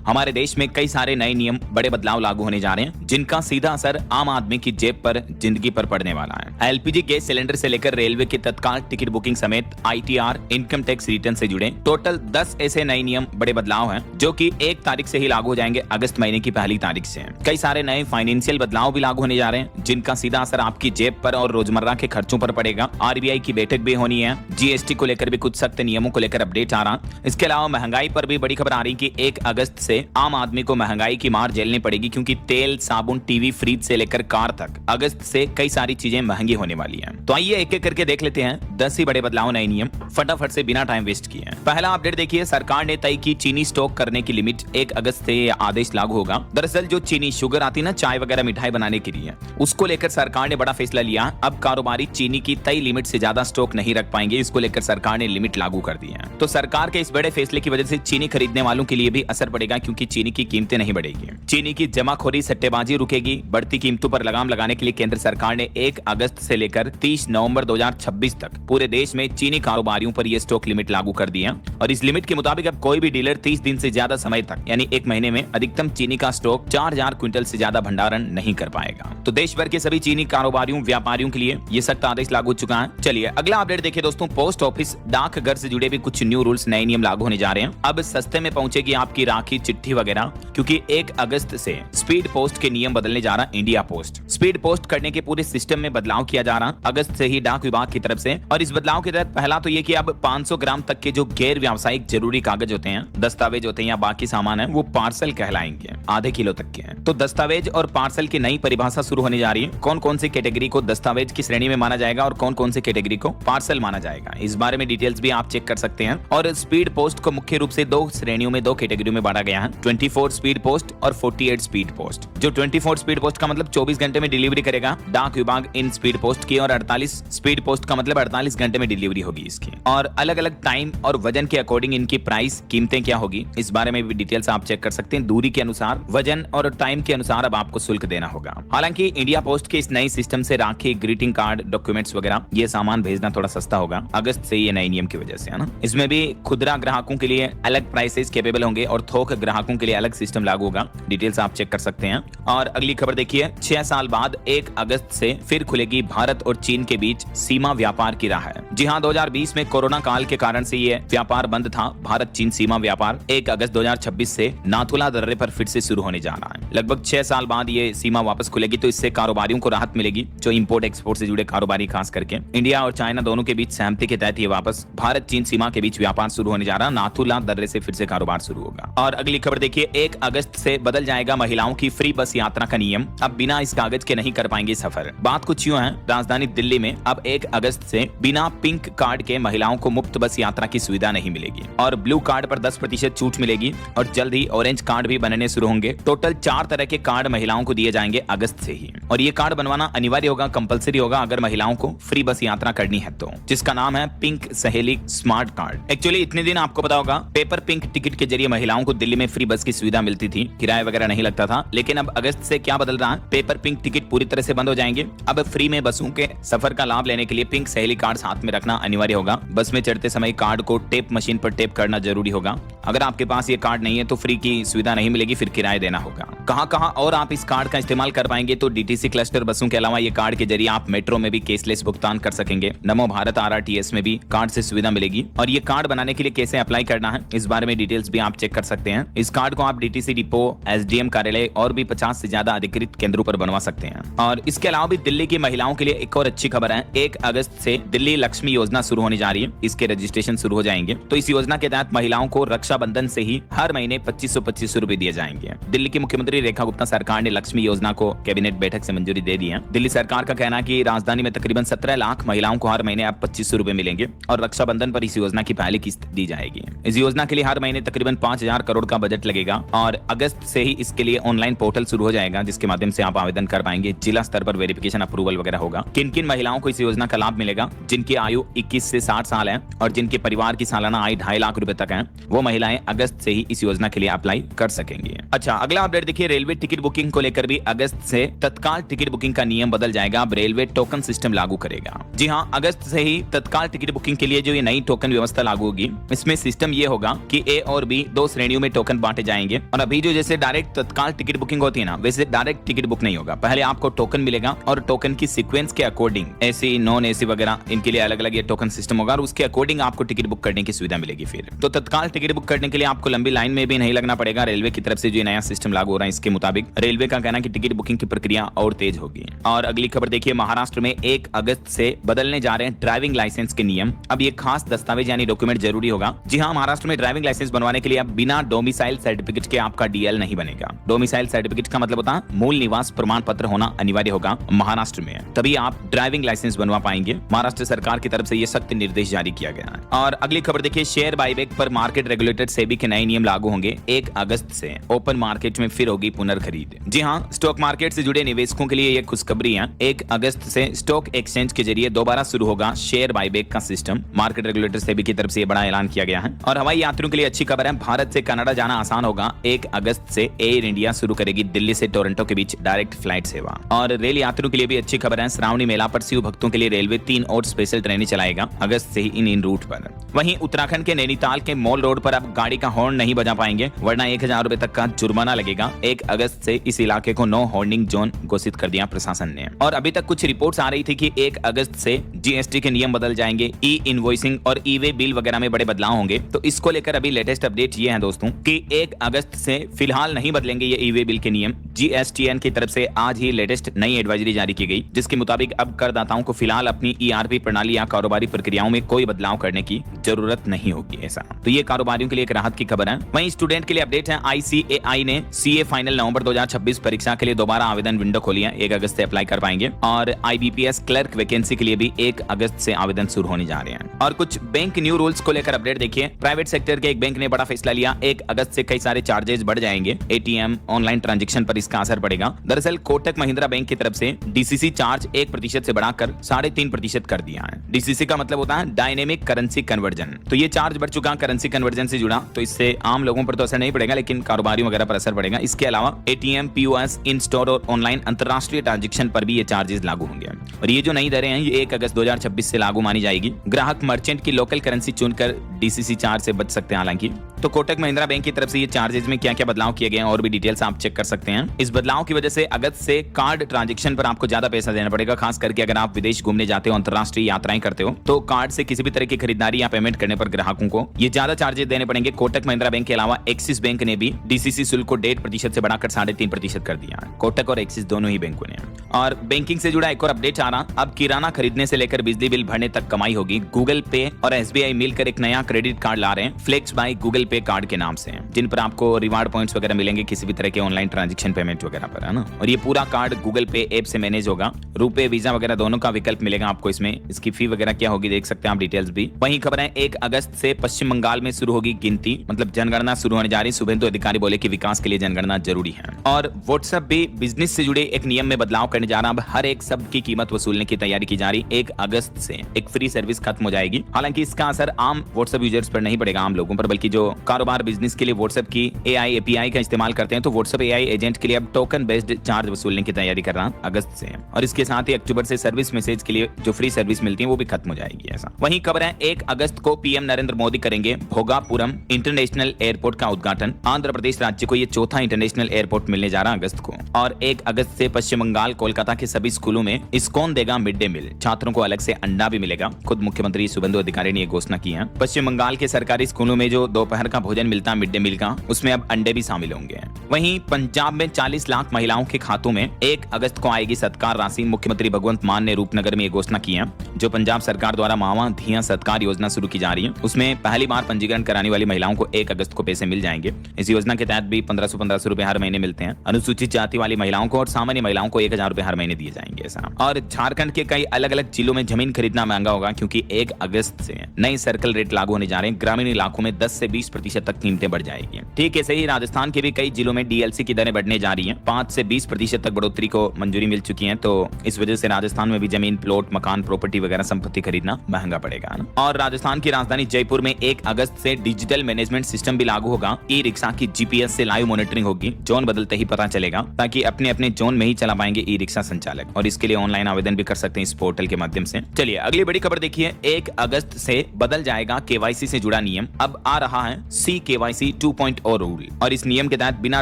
हमारे देश में कई सारे नए नियम, बड़े बदलाव लागू होने जा रहे हैं, जिनका सीधा असर आम आदमी की जेब पर, जिंदगी पर पड़ने वाला है। एलपीजी गैस सिलेंडर से लेकर रेलवे की तत्काल टिकट बुकिंग समेत आईटीआर, इनकम टैक्स रिटर्न से जुड़े टोटल 10 ऐसे नए नियम, बड़े बदलाव हैं, जो कि 1 तारीख से ही लागू हो जाएंगे, अगस्त महीने की पहली तारीख से। कई सारे नए फाइनेंशियल बदलाव भी लागू होने जा रहे हैं, जिनका सीधा असर आपकी जेब पर और रोजमर्रा के खर्चों पर पड़ेगा। आरबीआई की बैठक भी होनी है, जीएसटी को लेकर भी कुछ सख्त नियमों को लेकर अपडेट आ रहा। इसके अलावा महंगाई पर भी बड़ी खबर आ रही कि 1 अगस्त से आम आदमी को महंगाई की मार झेलनी पड़ेगी, क्योंकि तेल, साबुन, टीवी, फ्रिज से लेकर कार तक अगस्त से कई सारी चीजें महंगी होने वाली हैं। तो आइए एक एक करके देख लेते हैं 10 ही बड़े बदलाव, नए नियम, फटाफट से बिना टाइम वेस्ट किए। पहला अपडेट देखिए, सरकार ने तय की चीनी स्टॉक करने की लिमिट। 1 अगस्त से यह आदेश लागू होगा। दरअसल जो चीनी, शुगर आती है ना चाय वगैरह मिठाई बनाने के लिए, उसको लेकर सरकार ने बड़ा फैसला लिया। अब कारोबारी चीनी की तय लिमिट से ज्यादा स्टॉक नहीं रख पाएंगे। इसको लेकर सरकार ने लिमिट लागू कर दी है। तो सरकार के इस बड़े फैसले की वजह से चीनी खरीदने वालों के लिए भी असर पड़ेगा, क्योंकि चीनी की कीमतें नहीं बढ़ेगी। चीनी की जमाखोरी, सट्टेबाजी रुकेगी। बढ़ती कीमतों पर लगाम लगाने के लिए केंद्र सरकार ने 1 अगस्त से लेकर 30 नवंबर 2026 तक पूरे देश में चीनी कारोबारियों पर यह स्टॉक लिमिट लागू कर दी है। और इस लिमिट के मुताबिक अब कोई भी डीलर 30 दिन से ज्यादा समय तक, यानी 1 महीने में अधिकतम चीनी का स्टॉक 4000 क्विंटल से ज्यादा भंडारण नहीं कर पाएगा। तो देश भर के सभी चीनी कारोबारियों, व्यापारियों के लिए यह सख्त आदेश लागू हो चुका है। चलिए अगला अपडेट देखिए दोस्तों, पोस्ट ऑफिस, डाकघर से जुड़े भी कुछ न्यू रूल्स, नए नियम लागू होने जा रहे हैं। अब सस्ते में पहुंचेगी आपकी राखी, चिट्ठी वगैरह, क्योंकि 1 अगस्त से स्पीड पोस्ट के नियम बदलने जा रहा है। इंडिया पोस्ट स्पीड पोस्ट करने के पूरे सिस्टम में बदलाव किया जा रहा अगस्त से ही डाक विभाग की तरफ से। और इस बदलाव के तहत पहला तो ये कि अब 500 ग्राम तक के जो गैर व्यावसायिक जरूरी कागज होते हैं, दस्तावेज होते हैं या बाकी सामान है, वो पार्सल कहलाएंगे, आधे किलो तक के हैं। तो दस्तावेज और पार्सल की नई परिभाषा शुरू होने जा रही है। कौन कौन सी कैटेगरी को दस्तावेज की श्रेणी में माना जाएगा और कौन कौन सी कैटेगरी को पार्सल माना जाएगा, इस बारे में डिटेल्स भी आप चेक कर सकते हैं। और स्पीड पोस्ट को मुख्य रूप से 2 श्रेणियों में, 2 कैटेगरी में बांटा गया है, 24 स्पीड पोस्ट और 48 स्पीड पोस्ट। जो 24 स्पीड पोस्ट का मतलब 24 घंटे में डिलीवरी करेगा डाक विभाग इन स्पीड पोस्ट की, और 48 स्पीड पोस्ट का मतलब 48 घंटे में डिलीवरी होगी इसकी। और अलग अलग टाइम और वजन के अकॉर्डिंग इनकी प्राइस, कीमतें क्या होगी, इस बारे में भी डिटेल्स आप चेक कर सकते हैं। दूरी के अनुसार, वजन और टाइम के अनुसार अब आपको शुल्क देना होगा। हालांकि इंडिया पोस्ट के इस नए सिस्टम से राखी, ग्रीटिंग कार्ड, डॉक्यूमेंट्स वगैरह ये सामान भेजना थोड़ा सस्ता होगा अगस्त से, ये नए नियम की वजह से, है ना। इसमें भी खुदरा ग्राहकों के लिए अलग प्राइसेस केपेबल होंगे और थोक ग्राहकों के लिए अलग सिस्टम लागू होगा। डिटेल्स आप चेक कर सकते हैं। और अगली खबर देखिए, 6 साल बाद 1 अगस्त से फिर खुलेगी भारत और चीन के बीच सीमा व्यापार की राह है। जी हां, 2020 में कोरोना काल के कारण से ये व्यापार बंद था। भारत चीन सीमा व्यापार 1 अगस्त 2026 से नाथुला दर्रे पर फिर से शुरू होने जा रहा है। लगभग 6 साल बाद ये सीमा वापस खुलेगी, तो इससे कारोबारियों को राहत मिलेगी, जो इंपोर्ट एक्सपोर्ट से जुड़े कारोबारी, खास करके इंडिया और चाइना दोनों के बीच सहमति के तहत ये वापस भारत चीन सीमा के बीच व्यापार शुरू होने जा रहा है। नाथुला दर्रे से फिर से कारोबार शुरू होगा। और अगली खबर देखिए, 1 अगस्त से बदल जाएगा महिलाओं की फ्री बस यात्रा का नियम। अब बिना इस कागज के नहीं कर पाएंगे सफर। बात कुछ यूं है, राजधानी दिल्ली में अब 1 अगस्त से बिना पिंक कार्ड के महिलाओं को मुफ्त बस यात्रा की सुविधा नहीं मिलेगी, और ब्लू कार्ड पर 10% छूट मिलेगी, और जल्द ही ऑरेंज कार्ड भी बनने शुरू होंगे। टोटल 4 तरह के कार्ड महिलाओं को दिए जाएंगे अगस्त से ही, और ये कार्ड बनवाना अनिवार्य होगा, कंपलसरी होगा अगर महिलाओं को फ्री बस यात्रा करनी है तो, जिसका नाम है पिंक सहेली स्मार्ट कार्ड। एक्चुअली इतने दिन आपको पता होगा पेपर पिंक टिकट के जरिए महिलाओं को दिल्ली में फ्री बस की सुविधा मिलती थी, किराया वगैरह नहीं लगता था। लेकिन अब अगस्त से क्या बदल रहा है, पेपर पिंक टिकट पूरी तरह से बंद हो जाएंगे। अब फ्री में बसों के सफर का लाभ लेने के लिए पिंक सहेली कार्ड साथ में रखना अनिवार्य होगा। बस में चढ़ते समय कार्ड को टेप मशीन पर टेप करना जरूरी होगा। अगर आपके पास ये कार्ड नहीं है तो फ्री की सुविधा नहीं मिलेगी, फिर किराया देना होगा। कहां और आप इस कार्ड का इस्तेमाल कर पाएंगे, तो डीटीसी क्लस्टर बसों के अलावा ये कार्ड के जरिए आप मेट्रो में भी कैशलेस भुगतान कर सकेंगे। नमो भारत आरआरटीएस में भी कार्ड से सुविधा मिलेगी। और ये कार्ड बनाने के लिए कैसे अप्लाई करना है, इस बारे में डिटेल्स भी आप चेक कर सकते हैं। इस कार्ड को आप डीटीसी डिपो, एसडीएम कार्यालय और भी 50 से ज्यादा अधिकृत केंद्रों पर बनवा सकते हैं। और इसके अलावा भी दिल्ली की महिलाओं के लिए एक और अच्छी खबर है, 1 अगस्त से दिल्ली लक्ष्मी योजना शुरू होने जा रही है। इसके रजिस्ट्रेशन शुरू हो जाएंगे। तो इस योजना के तहत महिलाओं को रक्षाबंधन से ही हर महीने 2525 रुपए दिए जाएंगे। दिल्ली की मुख्यमंत्री रेखा गुप्ता सरकार ने लक्ष्मी योजना को कैबिनेट बैठक से मंजूरी दे दी है। दिल्ली सरकार का कहना है कि राजधानी में तकरीबन 17 लाख महिलाओं को हर महीने अब 2500 रुपए मिलेंगे, और रक्षाबंधन पर इस योजना की पहली किस्त दी जाएगी। इस योजना के लिए हर महीने तकरीबन 5000 करोड़ का बजट लगेगा, और अगस्त से ही इसके लिए ऑनलाइन पोर्टल शुरू हो जाएगा, जिसके माध्यम से आप आवेदन कर पाएंगे। जिला स्तर पर वेरिफिकेशन, अप्रूवल वगैरह होगा। किन किन महिलाओं को इस योजना का लाभ मिलेगा, जिनकी आयु 21 से 60 साल है और जिनके परिवार की सालाना आय 2.5 लाख रुपए तक है, वो महिलाएं अगस्त से ही इस योजना के लिए अप्लाई कर सकेंगी। अच्छा, अगला अपडेट देखिए, रेलवे टिकट बुकिंग को लेकर भी अगस्त से तत्काल टिकट बुकिंग का नियम बदल जाएगा। अब रेलवे टोकन सिस्टम लागू करेगा। जी हां, अगस्त से ही तत्काल टिकट बुकिंग के लिए जो ये नई टोकन व्यवस्था लागू होगी, इसमें सिस्टम ये होगा कि ए और बी 2 श्रेणियों में टोकन टोकन बांटे जाएंगे। और अभी जो जैसे डायरेक्ट तत्काल टिकट बुकिंग होती है ना, वैसे डायरेक्ट टिकट बुक नहीं होगा। पहले आपको टोकन मिलेगा और टोकन की सीक्वेंस के अकॉर्डिंग एसी नॉन एसी वगैरह इनके लिए अलग अलग ये टोकन सिस्टम होगा और उसके अकॉर्डिंग आपको टिकट बुक करने की सुविधा मिलेगी। फिर तो तत्काल टिकट बुक करने के लिए आपको लंबी लाइन में भी नहीं लगना पड़ेगा। रेलवे की तरफ से जो नया सिस्टम लागू हो रहा है इसके मुताबिक रेलवे का कहना है कि टिकट बुकिंग की प्रक्रिया और तेज होगी। और अगली खबर देखिए, महाराष्ट्र में 1 अगस्त से बदलने जा रहे हैं ड्राइविंग लाइसेंस के नियम। अब ये खास दस्तावेज यानी डॉक्यूमेंट जरूरी होगा। जी हाँ, महाराष्ट्र में ड्राइविंग लाइसेंस बनवाने के लिए अब बिना डोमिसाइल सर्टिफिकेट के आपका डीएल नहीं बनेगा। डोमिसाइल सर्टिफिकेट का मतलब होता है मूल निवास प्रमाण पत्र होना अनिवार्य होगा महाराष्ट्र में, तभी आप ड्राइविंग लाइसेंस बनवा पाएंगे। महाराष्ट्र सरकार की तरफ से यह सख्त निर्देश जारी किया गया है। और अगली खबर देखिए, शेयर बाईबैक पर मार्केट रेगुलेटर सेबी के नए नियम लागू होंगे 1 अगस्त से। ओपन मार्केट में फिर होगी पुनर्खरीद। जी हाँ, स्टॉक मार्केट से जुड़े निवेशकों के लिए यह खुशखबरी है। 1 अगस्त से स्टॉक एक्सचेंज के जरिए दोबारा शुरू होगा शेयर बाईबैक का सिस्टम। मार्केट रेगुलेटर सेबी की तरफ से यह बड़ा ऐलान किया गया है। और हवाई यात्रियों के लिए अच्छी खबर है, भारत से कनाडा जाना आसान होगा। 1 अगस्त से एयर इंडिया शुरू करेगी दिल्ली से टोरंटो के बीच डायरेक्ट फ्लाइट सेवा। और रेल यात्रियों के लिए भी अच्छी खबर है, श्रावणी मेला पर शिव भक्तों के लिए रेलवे 3 और स्पेशल ट्रेनें चलाएगा अगस्त से ही इन रूट पर। वहीं उत्तराखंड के नैनीताल के मॉल रोड पर अब गाड़ी का हॉर्न नहीं बजा पाएंगे, वरना 1000 रुपए तक का जुर्माना लगेगा। 1 अगस्त से इस इलाके को नो हॉर्निंग जोन घोषित कर दिया प्रशासन ने। और अभी तक कुछ रिपोर्ट्स आ रही थी कि 1 अगस्त से जीएसटी के नियम बदल जाएंगे, ई इनवॉइसिंग और ई वे बिल वगैरह में बड़े बदलाव होंगे। तो इसको लेकर अभी लेटेस्ट अपडेट ये है दोस्तों कि 1 अगस्त से फिलहाल नहीं बदलेंगे ये ई वे बिल के नियम। जीएसटीएन की तरफ से आज ही लेटेस्ट नई एडवाइजरी जारी की गई, जिसके मुताबिक अब करदाताओं को फिलहाल अपनी ईआरपी प्रणाली या कारोबारी प्रक्रियाओं में कोई बदलाव करने की जरूरत नहीं होगी। ऐसा तो ये कारोबारियों के लिए एक राहत की खबर है। वहीं स्टूडेंट के लिए अपडेट है, आईसीएआई ने सीए फाइनल नवंबर 2026 परीक्षा के लिए दोबारा आवेदन विंडो खोली है। 1 अगस्त से अप्लाई कर पाएंगे। और आईबीपीएस क्लर्क वैकेंसी के लिए भी 1 अगस्त से आवेदन शुरू होने जा रहे हैं। और कुछ बैंक न्यू रूल्स को लेकर अपडेट देखिए, प्राइवेट सेक्टर के एक बैंक ने बड़ा फैसला लिया। 1 अगस्त से कई सारे चार्जेस बढ़ जाएंगे। एटीएम ऑनलाइन ट्रांजैक्शन पर इसका असर पड़ेगा। दरअसल कोटक महिंद्रा बैंक की तरफ से डीसीसी चार्ज 1% से बढ़ाकर 3.5% कर दिया है। डीसीसी का मतलब होता है डायनेमिक करेंसी कन्वर्जन। तो ये चार्ज बढ़ चुका करेंसी कन्वर्जन से जुड़ा, तो इससे आम लोगों पर तो असर नहीं पड़ेगा, लेकिन कारोबारियों वगैरह पर असर पड़ेगा। इसके अलावा एटीएम, पीओएस, इन स्टोर और ऑनलाइन अंतरराष्ट्रीय ट्रांजैक्शन पर भी ये चार्जेस लागू होंगे। और ये जो नई दरें हैं ये 1 अगस्त 2026 से लागू मानी जाएगी। ग्राहक मर्चेंट की लोकल करेंसी चुनकर डीसीसी चार्ज से बच सकते हैं। हालांकि तो कोटक महिंद्रा बैंक की तरफ से ये चार्जेस में क्या क्या बदलाव किए गए हैं और भी डिटेल्स आप चेक कर सकते हैं। इस बदलाव की वजह से अगस्त से कार्ड ट्रांजैक्शन पर आपको ज्यादा पैसा देना पड़ेगा, खास करके अगर आप विदेश घूमने जाते हो, अंतरराष्ट्रीय यात्राएं करते हो, तो कार्ड से किसी भी तरह की खरीदारी या पेमेंट करने पर ग्राहकों को ये ज्यादा चार्जेस देने पड़ेंगे। कोटक महिंद्रा बैंक के अलावा एक्सिस बैंक ने भी डीसीसी शुल्क को 1.5% से बढ़ाकर 3.5% कर दिया है। कोटक और एक्सिस दोनों ही बैंकों ने। और बैंकिंग से जुड़ा एक और अपडेट आ रहा, अब किराना खरीदने से लेकर बिजली बिल भरने तक कमाई होगी। गूगल पे और एसबीआई मिलकर एक नया क्रेडिट कार्ड ला रहे हैं, फ्लेक्स बाय गूगल पे कार्ड के नाम से, जिन पर आपको रिवार्ड पॉइंट्स वगैरह मिलेंगे किसी भी तरह के ऑनलाइन ट्रांजैक्शन पेमेंट वगैरह पर, है ना। और ये पूरा कार्ड गूगल पे ऐप से मैनेज होगा। रुपए, वीजा वगैरह दोनों का विकल्प मिलेगा आपको इसमें। इसकी फी वगैरह क्या होगी देख सकते हैं आप डिटेल्स भी। वहीं खबर है 1 अगस्त से पश्चिम बंगाल में शुरू होगी गिनती, मतलब जनगणना शुरू होने जा रही। शुभेंदु अधिकारी बोले कि विकास के लिए जनगणना जरूरी है। और व्हाट्सएप भी बिजनेस से जुड़े एक नियम में बदलाव करने जा रहा। अब हर एक शब्द की कीमत वसूलने की तैयारी की जा रही। 1 अगस्त से एक फ्री सर्विस खत्म हो जाएगी। हालांकि इसका असर आम व्हाट्सएप यूजर्स पर नहीं पड़ेगा, आम लोगों पर, बल्कि जो कारोबार बिजनेस के लिए व्हाट्सएप की एआई एपीआई का इस्तेमाल करते हैं, तो व्हाट्सएप एआई एजेंट के लिए अब टोकन बेस्ड चार्ज वसूलने की तैयारी कर रहा अगस्त से। और इसके साथ ही अक्टूबर से सर्विस मैसेज के लिए जो फ्री सर्विस मिलती है वो भी खत्म हो जाएगी। ऐसा वहीं खबर है 1 अगस्त को पीएम नरेंद्र मोदी करेंगे भोगापुरम इंटरनेशनल एयरपोर्ट का उद्घाटन। आंध्र प्रदेश राज्य को ये चौथा इंटरनेशनल एयरपोर्ट मिलने जा रहा अगस्त को। और 1 अगस्त से पश्चिम बंगाल कोलकाता के सभी स्कूलों में इस्कॉन देगा मिड डे मील। छात्रों को अलग से अंडा भी मिलेगा। खुद मुख्यमंत्री शुभेंदु अधिकारी ने यह घोषणा की है। पश्चिम बंगाल के सरकारी स्कूलों में जो दोपहर का भोजन मिलता है मिड डे मील का, उसमें अब अंडे भी शामिल होंगे। वहीं पंजाब में 40 लाख महिलाओं के खातों में 1 अगस्त को आएगी सत्कार राशि। मुख्यमंत्री भगवंत मान ने रूपनगर में यह घोषणा की है। जो पंजाब सरकार द्वारा मावां धियां सत्कार योजना शुरू की जा रही है, उसमें पहली बार पंजीकरण कराने वाली महिलाओं को 1 अगस्त को पैसे मिल जाएंगे। इस योजना के तहत भी 1500 रुपए हर महीने मिलते हैं। अनुसूचित जाति वाली महिलाओं को और सामान्य महिलाओं को 1000 रुपए हर महीने दिए जाएंगे। ऐसा और झारखंड के कई अलग अलग जिलों में जमीन खरीदना महंगा होगा, क्योंकि 1 अगस्त से नई सर्कल रेट लागू होने जा रहे हैं। ग्रामीण इलाकों में 10 से 20% तक कीमतें बढ़ जाएगी। ठीक है, सही राजस्थान के भी कई जिलों में डीएलसी की दरें बढ़ने जा रही हैं। 5 से 20% तक बढ़ोतरी को मंजूरी मिल चुकी है। तो इस वजह से राजस्थान में भी जमीन, प्लॉट, मकान, प्रॉपर्टी वगैरह संपत्ति खरीदना महंगा पड़ेगा। और राजस्थान की राजधानी जयपुर में 1 अगस्त से डिजिटल मैनेजमेंट सिस्टम भी लागू होगा। ई रिक्शा की जीपीएस से लाइव मॉनिटरिंग होगी। जोन बदलते ही पता चलेगा, ताकि अपने अपने जोन में ही चला पाएंगे ई रिक्शा संचालक। और इसके लिए ऑनलाइन आवेदन भी कर सकते हैं इस पोर्टल के माध्यम से। चलिए अगली बड़ी खबर देखिए, 1 अगस्त से बदल जाएगा केवाईसी से जुड़ा नियम। अब आ रहा है CKYC 2.0 रूल, और इस नियम के तहत बिना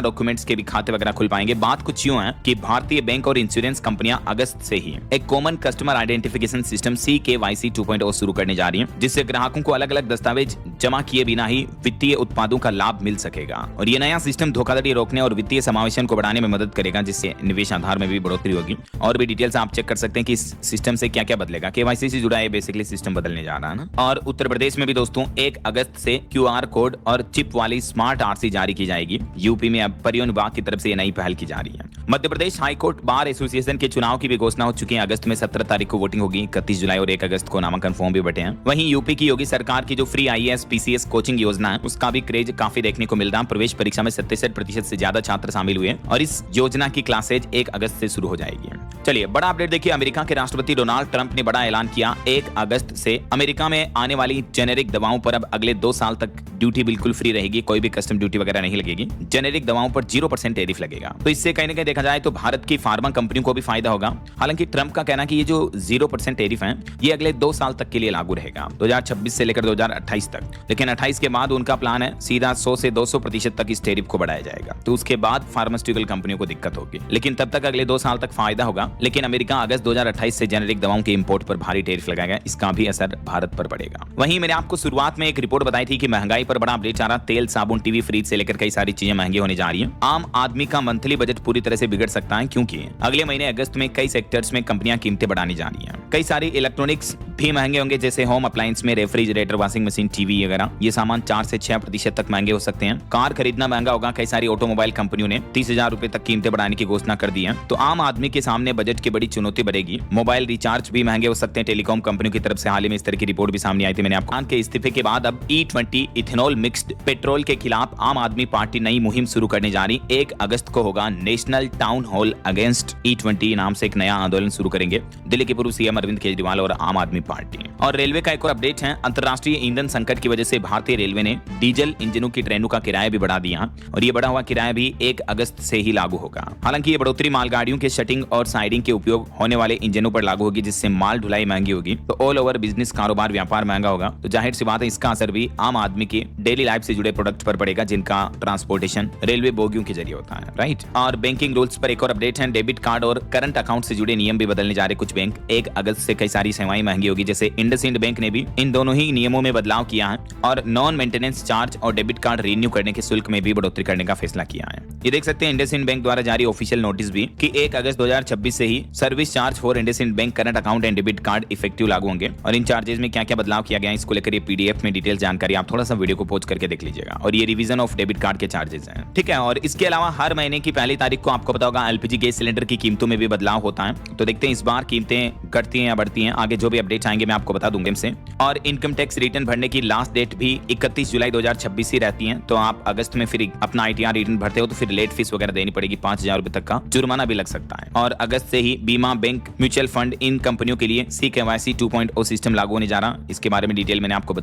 डॉक्यूमेंट्स के भी खाते वगैरह खुल पाएंगे। बात कुछ यूं है कि भारतीय बैंक और इंश्योरेंस कंपनियां अगस्त से ही एक common customer identification system CKYC 2.0 शुरू करने जा रही हैं, जिससे ग्राहकों को अलग अलग दस्तावेज जमा किए बिना ही वित्तीय उत्पादों का लाभ मिल सकेगा। और ये नया सिस्टम धोखाधड़ी रोकने और वित्तीय समावेशन को बढ़ाने में मदद करेगा, जिससे निवेश आधार में भी बढ़ोतरी होगी। और भी डिटेल्स आप चेक कर सकते हैं कि इस सिस्टम से क्या क्या बदलेगा। KYC से जुड़ा है बेसिकली सिस्टम बदलने जा रहा है ना। और उत्तर प्रदेश में भी दोस्तों 1 अगस्त से QR कोड और चिप वाली स्मार्ट RC जारी की जाएगी। यूपी में अब परिवहन विभाग की तरफ से ये नई पहल की जा रही है। Madhya Pradesh high court bar association के चुनाव की भी घोषणा हो चुकी है। अगस्त में 17 तारीख को वोटिंग होगी, 31 जुलाई और 1 अगस्त को नामांकन फॉर्म भी बटे हैं। वहीं यूपी की योगी सरकार की जो फ्री IAS PCS कोचिंग योजना है, उसका भी क्रेज काफी देखने को मिल रहा है। प्रवेश परीक्षा में 67% से ज्यादा छात्र शामिल हुए और इस योजना की क्लासेज 1 अगस्त से शुरू हो जाएगी। चलिए बड़ा अपडेट देखिए। अमेरिका के राष्ट्रपति डोनाल्ड ट्रंप ने बड़ा ऐलान किया। 1 अगस्त से अमेरिका में आने वाली जेनेरिक दवाओं पर अब अगले 2 साल तक ड्यूटी बिल्कुल फ्री रहेगी, कोई भी कस्टम ड्यूटी वगैरह नहीं लगेगी। जेनेरिक दवाओं पर 0% टैरिफ लगेगा। तो इससे कहीं ना कहीं देखा जाए तो भारत की फार्मा कंपनियों को भी फायदा होगा। हालांकि ट्रंप का कहना है कि ये जो 0% टैरिफ है ये अगले 2 साल तक के लिए लागू रहेगा, 2026 से लेकर 2028 तक। लेकिन 28 के बाद उनका प्लान है सीधा 100 से 200% तक इस टैरिफ को बढ़ाया जाएगा। तो उसके बाद फार्मास्यूटिकल कंपनियों को दिक्कत होगी, लेकिन तब तक अगले 2 साल तक फायदा होगा। लेकिन अमेरिका अगस्त 2028 से जेनेरिक दवाओं के इंपोर्ट पर भारी टैरिफ लगाएगा, इसका भी असर भारत पर पड़ेगा। वहीं मैंने आपको शुरुआत में एक रिपोर्ट बताई थी कि महंगाई पर बड़ा अपडेट आ रहा। तेल, साबुन, टीवी, फ्रिज से लेकर कई सारी चीजें महंगी होने जा रही हैं। आम आदमी का मंथली बजट पूरी तरह से बिगड़ सकता है, क्योंकि अगले महीने अगस्त में कई सेक्टर्स में कंपनियां कीमतें बढ़ाने जा रही हैं। कई सारी इलेक्ट्रॉनिक्स भी महंगे होंगे, जैसे होम अप्लायंस में रेफ्रिजरेटर, वॉशिंग मशीन, टीवी वगैरह। ये सामान 4 से 6% तक महंगे हो सकते हैं। कार खरीदना महंगा होगा। कई सारी ऑटोमोबाइल कंपनियों ने 30,000 रुपए तक कीमतें बढ़ाने की घोषणा कर दी है। तो आम आदमी के सामने बजट की बड़ी चुनौती बढ़ेगी। मोबाइल रिचार्ज भी महंगे हो सकते हैं। टेलीकॉम कंपनियों की तरफ से हाल ही में इस तरह की रिपोर्ट भी सामने आई थी। मैंने आपको के इस्तीफे के बाद अब E20 इथेनॉल मिक्स्ड पेट्रोल के खिलाफ आम आदमी पार्टी नई मुहिम शुरू करने जा रही। 1 अगस्त को होगा national town hall against E20 नाम से एक नया आंदोलन शुरू करेंगे दिल्ली के पूर्व CM अरविंद केजरीवाल और आम आदमी पार्टी। और रेलवे का एक और अपडेट है। अंतर्राष्ट्रीय ईंधन संकट की वजह से भारतीय रेलवे ने डीजल इंजनों की ट्रेनों का किराया भी बढ़ा दिया, और ये बढ़ा हुआ किराया भी 1 अगस्त से ही लागू होगा। हालांकि ये बढ़ोतरी मालगाड़ियों के शटिंग और साइडिंग के उपयोग होने वाले इंजनों पर लागू होगी, जिससे माल ढुलाई महंगी होगी। तो ऑल ओवर बिजनेस, कारोबार, व्यापार महंगा होगा। तो जाहिर सी बात है इसका असर भी आम आदमी के डेली लाइफ से जुड़े प्रोडक्ट पर पड़ेगा, जिनका ट्रांसपोर्टेशन रेलवे बोगियों के जरिए होता है, राइट। और बैंकिंग रूल्स पर एक और अपडेट है। डेबिट कार्ड और करंट अकाउंट से जुड़े नियम भी बदलने जा रहे कुछ बैंक। 1 अगस्त से कई सारी सेवाएं महंगी होगी, जैसे इंडसइंड बैंक ने भी इन दोनों ही नियमों में बदलाव किया है और नॉन मेंटेनेंस चार्ज और डेबिट कार्ड रिन्यू करने के शुल्क में भी बढ़ोतरी करने का फैसला किया है। ये देख सकते हैं इंडसइंड बैंक द्वारा जारी ऑफिशियल नोटिस भी कि 1 अगस्त 2026 से ही service charge for IndusInd bank current account and debit card effective लागू होंगे। और इन चार्जेस में क्या क्या बदलाव किया गया है इसको लेकर ये PDF में डिटेल जानकारी आप थोड़ा सा वीडियो को पॉज करके देख लीजिएगा। और ये रिवीजन ऑफ डेबिट कार्ड के चार्जेस हैं, ठीक है। और इसके अलावा हर महीने की पहली तारीख को आपको पता होगा LPG गैस सिलेंडर की कीमतों में भी बदलाव होता है। तो देखते हैं इस बार कीमतें घटती हैं या बढ़ती हैं। आगे जो भी अपडेट्स आएंगे मैं आपको बता दूंगा इनसे। और इनकम टैक्स रिटर्न भरने की लास्ट डेट भी 31 जुलाई 2026 ही रहती है। तो आप अगस्त में फिर अपना ITR रिटर्न भरते हो तो फिर लेट फीस वगैरह देनी पड़ेगी, 5,000 रुपए तक का जुर्माना भी लग सकता है। और अगस्त से ही बीमा, बैंक, म्यूचुअल फंड इन कंपनियों के लिए CKYC 2.0 सिस्टम लागू होने जा रहा। इसके बारे में डिटेल मैंने आपको बताई।